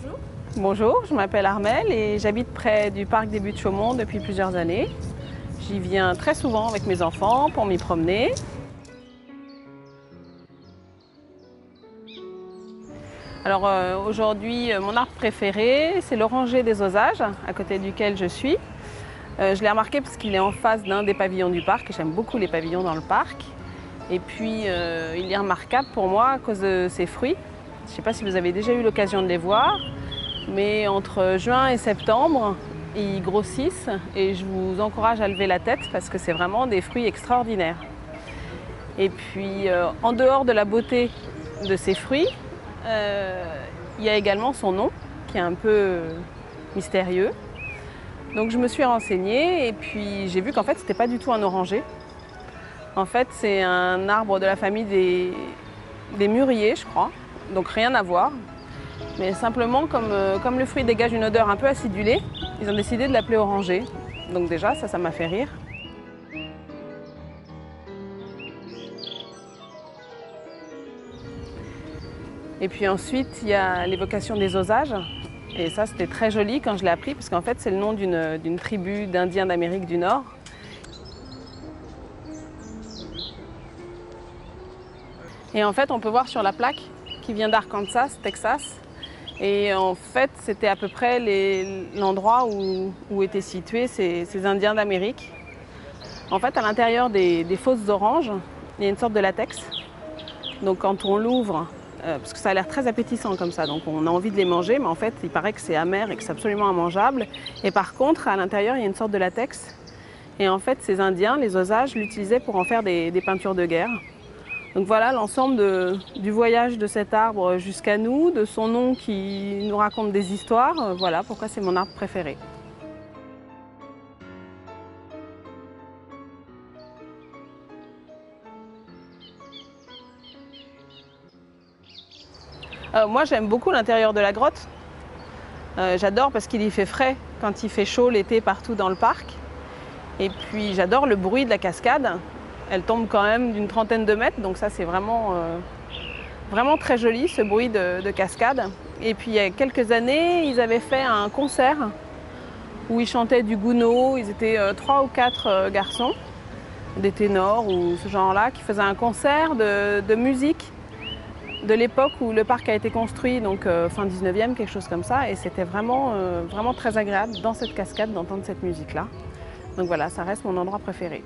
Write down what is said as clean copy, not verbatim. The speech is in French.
bonjour. Bonjour, je m'appelle Armelle et j'habite près du parc des Buttes-Chaumont depuis plusieurs années. J'y viens très souvent avec mes enfants pour m'y promener. Alors aujourd'hui, mon arbre préféré, c'est l'oranger des Osages, à côté duquel je suis. Je l'ai remarqué parce qu'il est en face d'un des pavillons du parc et j'aime beaucoup les pavillons dans le parc. Et puis, il est remarquable pour moi à cause de ses fruits. Je ne sais pas si vous avez déjà eu l'occasion de les voir, mais entre juin et septembre, ils grossissent et je vous encourage à lever la tête parce que c'est vraiment des fruits extraordinaires. Et puis, en dehors de la beauté de ces fruits, il y a également son nom qui est un peu mystérieux. Donc je me suis renseignée et puis j'ai vu qu'en fait, ce n'était pas du tout un oranger. En fait, c'est un arbre de la famille des mûriers, je crois, donc rien à voir. Mais simplement, comme le fruit dégage une odeur un peu acidulée, ils ont décidé de l'appeler oranger. Donc déjà, ça m'a fait rire. Et puis ensuite, il y a l'évocation des Osages. Et ça, c'était très joli quand je l'ai appris, parce qu'en fait, c'est le nom d'une tribu d'Indiens d'Amérique du Nord. Et en fait, on peut voir sur la plaque qui vient d'Arkansas, Texas. Et en fait, c'était à peu près l'endroit où étaient situés ces Indiens d'Amérique. En fait, à l'intérieur des fosses d'oranges, il y a une sorte de latex. Donc quand on l'ouvre, parce que ça a l'air très appétissant comme ça, donc on a envie de les manger, mais en fait, il paraît que c'est amer et que c'est absolument immangeable. Et par contre, à l'intérieur, il y a une sorte de latex. Et en fait, ces Indiens, les Osages, l'utilisaient pour en faire des peintures de guerre. Donc voilà l'ensemble du voyage de cet arbre jusqu'à nous, de son nom qui nous raconte des histoires. Voilà pourquoi c'est mon arbre préféré. Moi j'aime beaucoup l'intérieur de la grotte. J'adore parce qu'il y fait frais quand il fait chaud l'été partout dans le parc. Et puis j'adore le bruit de la cascade. Elle tombe quand même d'une trentaine de mètres, donc ça c'est vraiment très joli ce bruit de cascade. Et puis il y a quelques années, ils avaient fait un concert où ils chantaient du Gounod. Ils étaient 3 ou 4 garçons, des ténors ou ce genre-là, qui faisaient un concert de musique de l'époque où le parc a été construit, donc fin 19e, quelque chose comme ça. Et c'était vraiment très agréable dans cette cascade d'entendre cette musique-là. Donc voilà, ça reste mon endroit préféré.